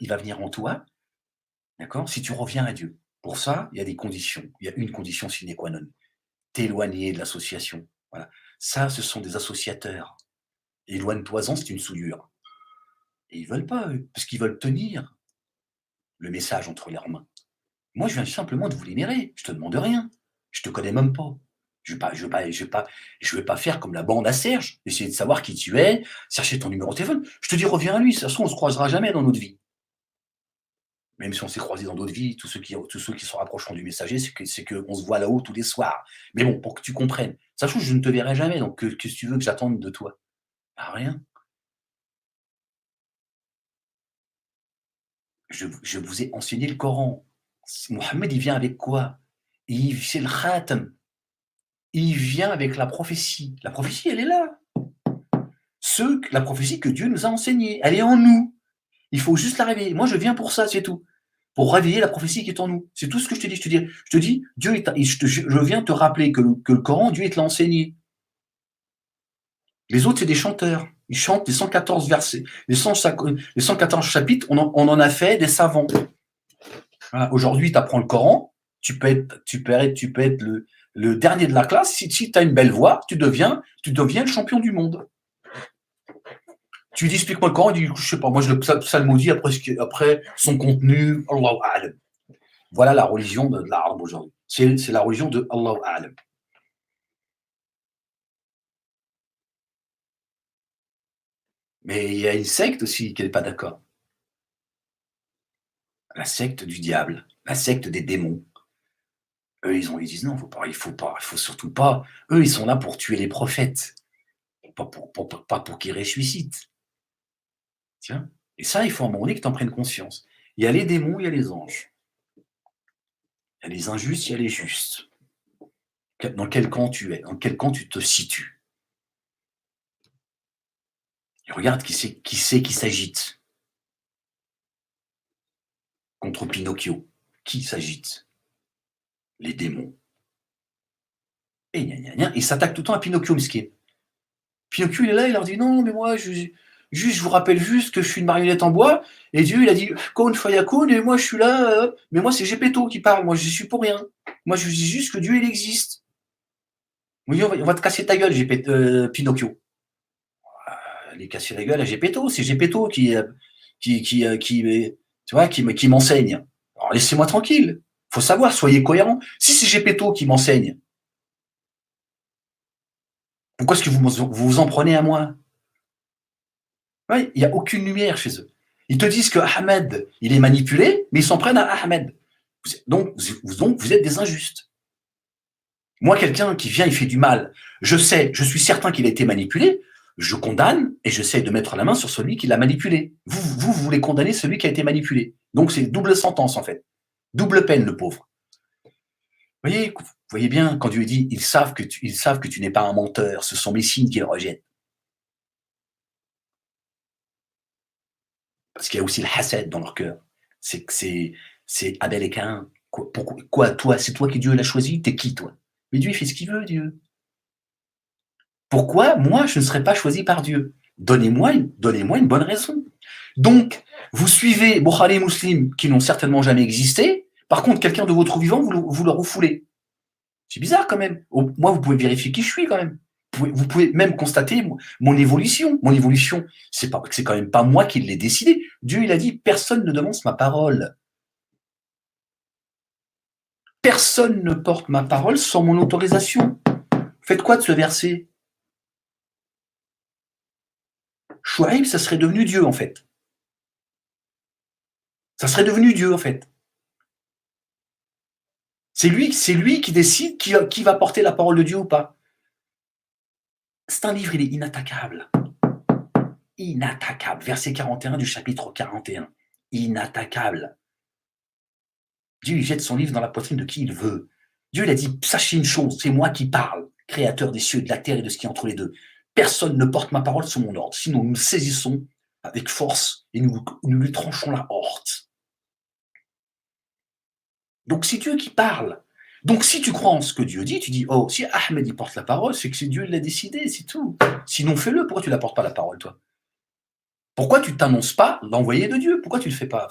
il va venir en toi, d'accord, si tu reviens à Dieu. Pour ça, il y a des conditions. Il y a une condition sine qua non. T'éloigner de l'association. Voilà. Ça, ce sont des associateurs. Éloigne-toi-en, c'est une souillure. Et ils veulent pas, eux, parce qu'ils veulent tenir le message entre leurs mains. Moi, je viens simplement de vous libérer. Je te demande rien. Je te connais même pas. Je vais pas faire comme la bande à Serge, essayer de savoir qui tu es, chercher ton numéro de téléphone. Je te dis, reviens à lui. Ça se trouve, on se croisera jamais dans notre vie. Même si on s'est croisés dans d'autres vies, tous ceux qui se rapprocheront du messager, c'est qu'on se voit là-haut tous les soirs. Mais bon, pour que tu comprennes, ça se trouve, je ne te verrai jamais. Donc, qu'est-ce que tu veux que j'attende de toi? Bah, rien. Je vous ai enseigné le Coran. Mohammed, il vient avec quoi? C'est le khatam. Il vient avec la prophétie. La prophétie, elle est là. La prophétie que Dieu nous a enseignée, elle est en nous. Il faut juste la réveiller. Moi, je viens pour ça, c'est tout. Pour réveiller la prophétie qui est en nous. C'est tout ce que je te dis. Je te dis, Dieu je viens te rappeler que le Coran, Dieu, il te l'a enseigné. Les autres, c'est des chanteurs. Ils chantent les 114 versets. Les 114 chapitres, on en a fait des savants. Voilà. Aujourd'hui, tu apprends le Coran, tu peux être le dernier de la classe. Si tu as une belle voix, tu deviens le champion du monde. Tu lui dis, explique-moi le Coran, il dit, je sais pas, moi je le psalmodie après son contenu, Allahu A'lam. Voilà la religion de l'arabe aujourd'hui. C'est la religion de Allahu A'lam. Mais il y a une secte aussi qui n'est pas d'accord. La secte du diable, la secte des démons. Eux, ils disent non, il faut surtout pas. Eux, ils sont là pour tuer les prophètes, pas pour qu'ils ressuscitent. Tiens. Et ça, il faut à un moment donné que tu en prennes conscience. Il y a les démons, il y a les anges. Il y a les injustes, il y a les justes. Dans quel camp tu es? Dans quel camp tu te situes? Et regarde qui s'agite contre Pinocchio. Qui s'agite? Les démons. Et gna gna gna, ils s'attaquent tout le temps à Pinocchio, miskin. Pinocchio, il est là, il leur dit non, mais moi, je vous rappelle juste que je suis une marionnette en bois. Et Dieu, il a dit Kun fayakun, et moi, je suis là. Mais moi, c'est Gepetto qui parle. Moi, je suis pour rien. Moi, je dis juste que Dieu, il existe. Oui, on va te casser ta gueule, Pinocchio. Aller casser la gueule à Gepetto. C'est Gepetto qui m'enseigne. Alors, laissez-moi tranquille. Faut savoir, soyez cohérents. Si c'est Gepetto qui m'enseigne, pourquoi est-ce que vous en prenez à moi? Ouais, il n'y a aucune lumière chez eux. Ils te disent que Ahmed, il est manipulé, mais ils s'en prennent à Ahmed. Donc, vous êtes des injustes. Moi, quelqu'un qui vient, il fait du mal, je suis certain qu'il a été manipulé, je condamne et j'essaie de mettre la main sur celui qui l'a manipulé. Vous voulez condamner celui qui a été manipulé. Donc, c'est double sentence, en fait. Double peine, le pauvre. Vous voyez bien, quand Dieu dit, ils savent que tu n'es pas un menteur, ce sont mes signes qu'ils rejettent. Parce qu'il y a aussi le hased dans leur cœur. C'est Abel et Caïn. Quoi, toi, c'est toi qui Dieu l'a choisi? T'es qui, toi? Mais Dieu, il fait ce qu'il veut, Dieu. Pourquoi moi, je ne serais pas choisi par Dieu? Donnez-moi une bonne raison. Donc, vous suivez Bukhari et Muslim qui n'ont certainement jamais existé. Par contre, quelqu'un de votre vivant, vous le refoulez. C'est bizarre quand même. Moi, vous pouvez vérifier qui je suis quand même. Vous pouvez même constater mon évolution. Mon évolution, c'est quand même pas moi qui l'ai décidé. Dieu, il a dit, personne ne devance ma parole. Personne ne porte ma parole sans mon autorisation. Faites quoi de ce verset? Chouaib, ça serait devenu Dieu, en fait. Ça serait devenu Dieu, en fait. C'est lui qui décide qui va porter la parole de Dieu ou pas. C'est un livre, il est inattaquable. Inattaquable. Verset 41 du chapitre 41. Inattaquable. Dieu, il jette son livre dans la poitrine de qui il veut. Dieu, il a dit, sachez une chose, c'est moi qui parle, créateur des cieux, de la terre et de ce qui est entre les deux. Personne ne porte ma parole sous mon ordre. Sinon, nous saisissons avec force et nous lui tranchons la horte. Donc, c'est Dieu qui parle. Donc, si tu crois en ce que Dieu dit, tu dis, oh, si Ahmed il porte la parole, c'est que c'est Dieu qui l'a décidé, c'est tout. Sinon, fais-le. Pourquoi tu ne la portes pas la parole, toi? Pourquoi tu t'annonces pas l'envoyé de Dieu? Pourquoi tu le fais pas?